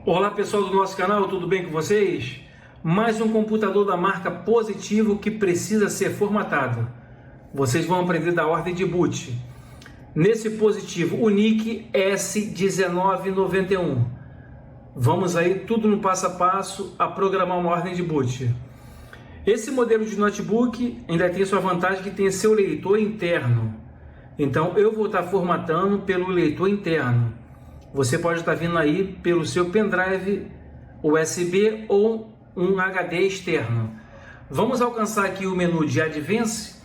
Olá pessoal do nosso canal, tudo bem com vocês? Mais um computador da marca Positivo que precisa ser formatado. Vocês vão aprender da ordem de boot. Nesse Positivo, o NIC S1991. Vamos aí tudo no passo a passo a programar uma ordem de boot. Esse modelo de notebook ainda tem sua vantagem que tem seu leitor interno. Então eu vou estar formatando pelo leitor interno. Você pode estar vindo aí pelo seu pendrive USB ou um HD externo. Vamos alcançar aqui o menu de Advance.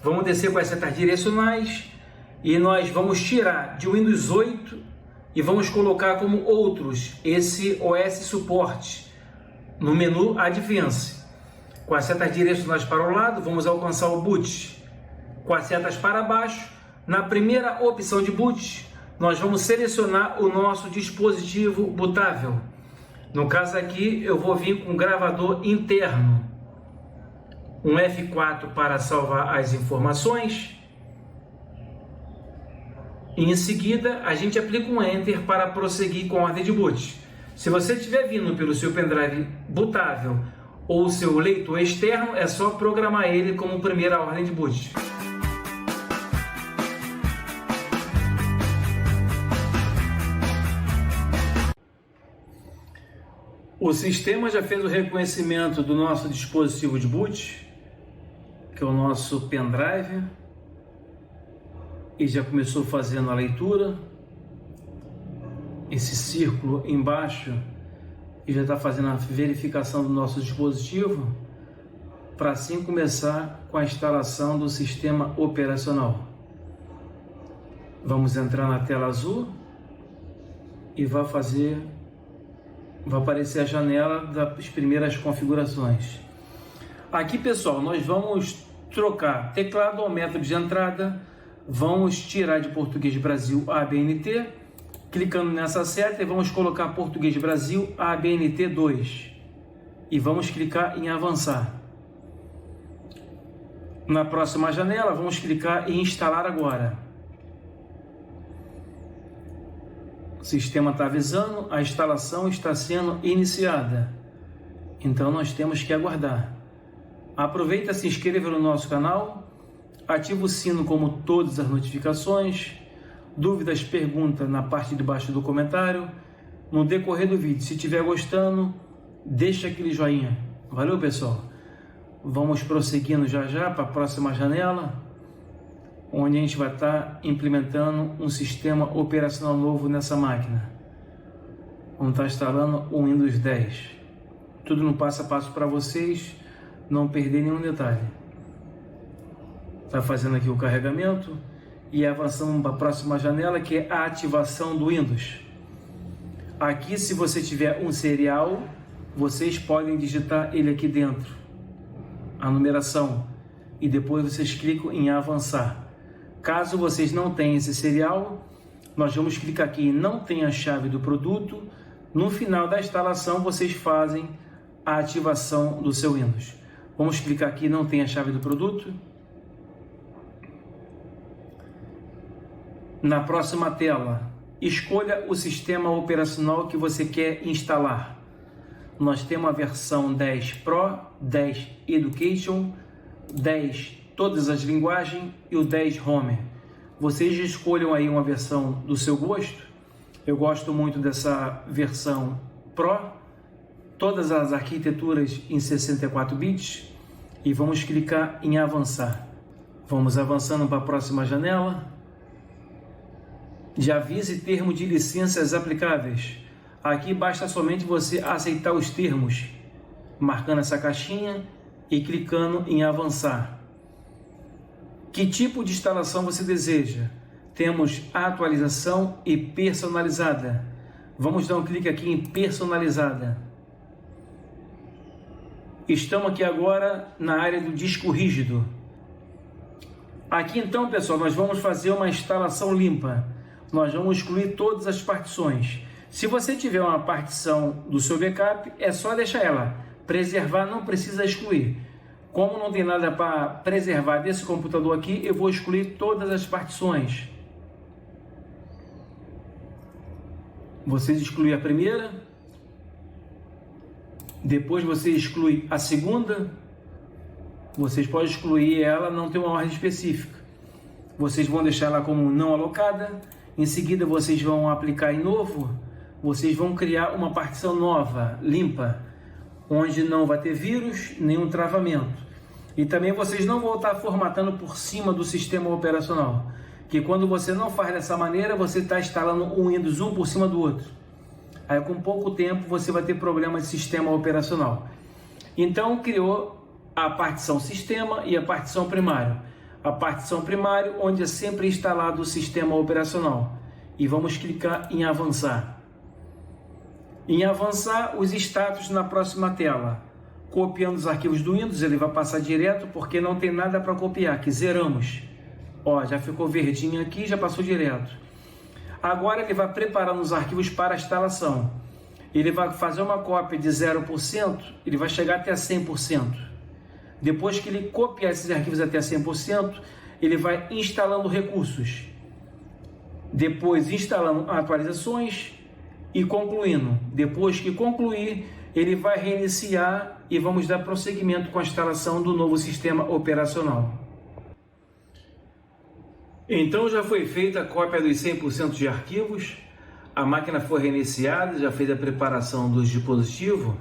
Vamos descer para as setas direcionais e nós vamos tirar de Windows 8 e vamos colocar como outros esse OS Support no menu Advance. Com as setas direcionais para o lado, vamos alcançar o boot. Com as setas para baixo, na primeira opção de boot, nós vamos selecionar o nosso dispositivo bootável. No caso aqui, eu vou vir com um gravador interno. Um F4 para salvar as informações. E em seguida, a gente aplica um Enter para prosseguir com a ordem de boot. Se você estiver vindo pelo seu pendrive bootável ou seu leitor externo, é só programar ele como primeira ordem de boot. O sistema já fez o reconhecimento do nosso dispositivo de boot, que é o nosso pendrive, e já começou fazendo a leitura. Esse círculo embaixo e já está fazendo a verificação do nosso dispositivo, para assim começar com a instalação do sistema operacional. Vamos entrar na tela azul e vai aparecer a janela das primeiras configurações. Aqui, pessoal, nós vamos trocar teclado ou método de entrada, vamos tirar de Português Brasil a ABNT, clicando nessa seta e vamos colocar Português Brasil ABNT 2 e vamos clicar em avançar. Na próxima janela, vamos clicar em instalar agora. O sistema está avisando, a instalação está sendo iniciada. Então nós temos que aguardar. Aproveita, se inscreva no nosso canal, ativa o sino como todas as notificações. Dúvidas, pergunta na parte de baixo do comentário. No decorrer do vídeo, se estiver gostando, deixa aquele joinha. Valeu, pessoal? Vamos prosseguindo já para a próxima janela, onde a gente vai estar implementando um sistema operacional novo nessa máquina. Vamos estar instalando o Windows 10. Tudo no passo a passo para vocês, não perder nenhum detalhe. Está fazendo aqui o carregamento e avançando para a próxima janela, que é a ativação do Windows. Aqui, se você tiver um serial, vocês podem digitar ele aqui dentro, a numeração, e depois vocês clicam em avançar. Caso vocês não tenham esse serial, nós vamos clicar aqui em não tem a chave do produto. No final da instalação, vocês fazem a ativação do seu Windows. Vamos clicar aqui em não tem a chave do produto. Na próxima tela, escolha o sistema operacional que você quer instalar. Nós temos a versão 10 Pro, 10 Education, 10 todas as linguagens e o 10 Home. Vocês escolham aí uma versão do seu gosto. Eu gosto muito dessa versão Pro, todas as arquiteturas em 64 bits, e vamos clicar em avançar. Vamos avançando para a próxima janela. De aviso e termo de licenças aplicáveis. Aqui basta somente você aceitar os termos, marcando essa caixinha e clicando em avançar. Que tipo de instalação você deseja? Temos atualização e personalizada. Vamos dar um clique aqui em personalizada. Estamos aqui agora na área do disco rígido. Aqui então, pessoal, nós vamos fazer uma instalação limpa. Nós vamos excluir todas as partições. Se você tiver uma partição do seu backup, é só deixar ela. Preservar não precisa excluir. Como não tem nada para preservar desse computador aqui, eu vou excluir todas as partições. Vocês excluem a primeira, Depois você exclui a segunda. Vocês podem excluir ela, não tem uma ordem específica. Vocês vão deixar ela como não alocada. Em seguida vocês vão aplicar em novo. Vocês vão criar uma partição nova, limpa, onde não vai ter vírus, nenhum travamento. E também vocês não vão estar formatando por cima do sistema operacional. Que quando você não faz dessa maneira, você está instalando um Windows um por cima do outro. Aí com pouco tempo você vai ter problema de sistema operacional. Então criou a partição sistema e a partição primário. A partição primário, onde é sempre instalado o sistema operacional. E vamos clicar em avançar. Em avançar, os status na próxima tela. Copiando os arquivos do Windows, ele vai passar direto porque não tem nada para copiar, que zeramos. Ó, já ficou verdinho aqui, já passou direto. Agora ele vai preparando os arquivos para a instalação. Ele vai fazer uma cópia de 0%, ele vai chegar até 100%. Depois que ele copiar esses arquivos até 100%, ele vai instalando recursos. Depois instalando atualizações e concluindo. Depois que concluir, ele vai reiniciar e vamos dar prosseguimento com a instalação do novo sistema operacional. Então já foi feita a cópia dos 100% de arquivos, a máquina foi reiniciada, já fez a preparação dos dispositivos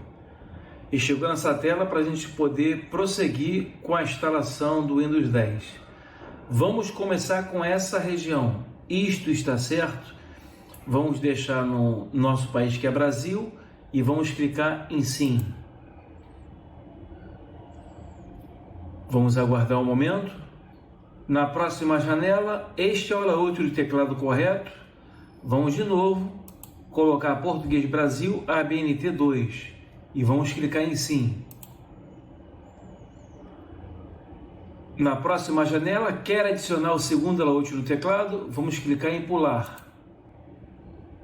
e chegou nessa tela para a gente poder prosseguir com a instalação do Windows 10. Vamos começar com essa região. Isto está certo? Vamos deixar no nosso país, que é Brasil, e vamos clicar em sim. Vamos aguardar um momento. Na próxima janela, este é o layout do teclado correto. Vamos de novo colocar Português Brasil ABNT2 e vamos clicar em sim. Na próxima janela, quer adicionar o segundo layout do teclado? Vamos clicar em pular.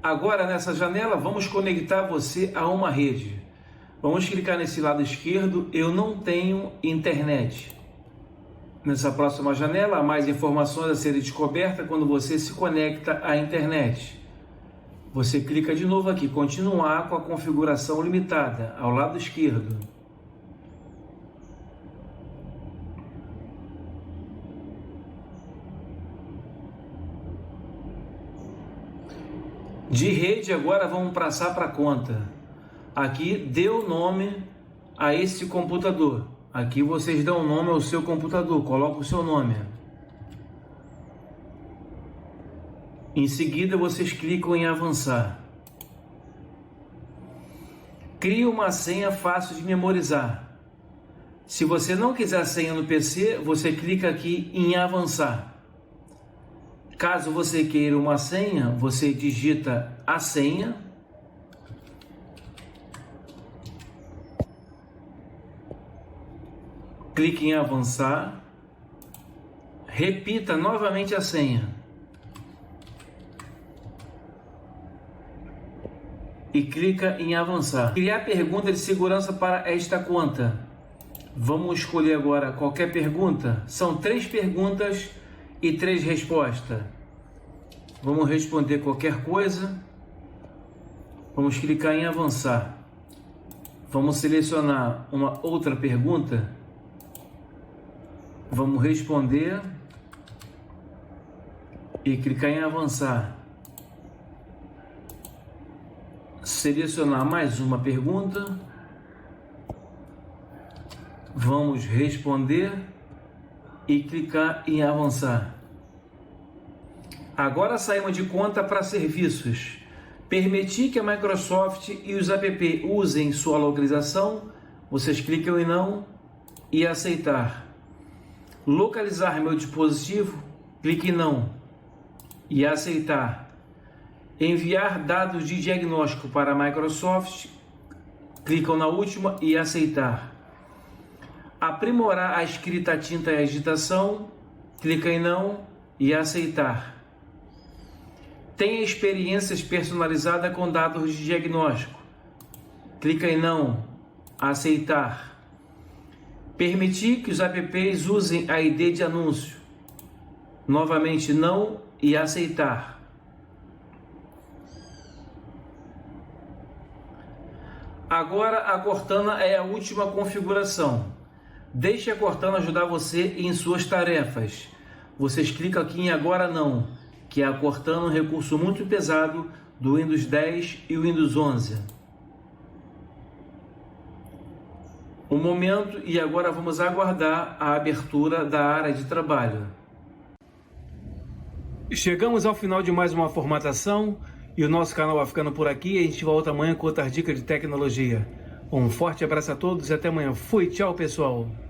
Agora nessa janela, vamos conectar você a uma rede. Vamos clicar nesse lado esquerdo, eu não tenho internet. Nessa próxima janela, há mais informações a serem descobertas quando você se conecta à internet. Você clica de novo aqui, continuar com a configuração limitada, ao lado esquerdo. De rede agora vamos passar para a conta. Aqui deu nome a esse computador. Aqui vocês dão nome ao seu computador, coloca o seu nome. Em seguida vocês clicam em avançar. Cria uma senha fácil de memorizar. Se você não quiser a senha no PC, você clica aqui em avançar. Caso você queira uma senha, você digita a senha. Clique em avançar. Repita novamente a senha. E clica em avançar. Criar pergunta de segurança para esta conta. Vamos escolher agora qualquer pergunta. São 3 perguntas e 3 respostas. Vamos responder qualquer coisa. Vamos clicar em avançar. Vamos selecionar uma outra pergunta. Vamos responder e clicar em avançar. Selecionar mais uma pergunta. Vamos responder e clicar em avançar. Agora saímos de conta para serviços. Permitir que a Microsoft e os app usem sua localização. Vocês clicam em não e aceitar. Localizar meu dispositivo. Clique em não e aceitar. Enviar dados de diagnóstico para a Microsoft. Clicam na última e aceitar. Aprimorar a escrita a tinta e a digitação. Clica em não e aceitar. Tenha experiências personalizadas com dados de diagnóstico. Clica em não, aceitar. Permitir que os apps usem a ID de anúncio. Novamente não e aceitar. Agora a Cortana é a última configuração. Deixe a Cortana ajudar você em suas tarefas. Vocês clicam aqui em Agora Não, que é a Cortana, um recurso muito pesado do Windows 10 e o Windows 11. Um momento e agora vamos aguardar a abertura da área de trabalho. Chegamos ao final de mais uma formatação e o nosso canal vai ficando por aqui. A gente volta amanhã com outra dica de tecnologia. Um forte abraço a todos e até amanhã. Fui, tchau pessoal!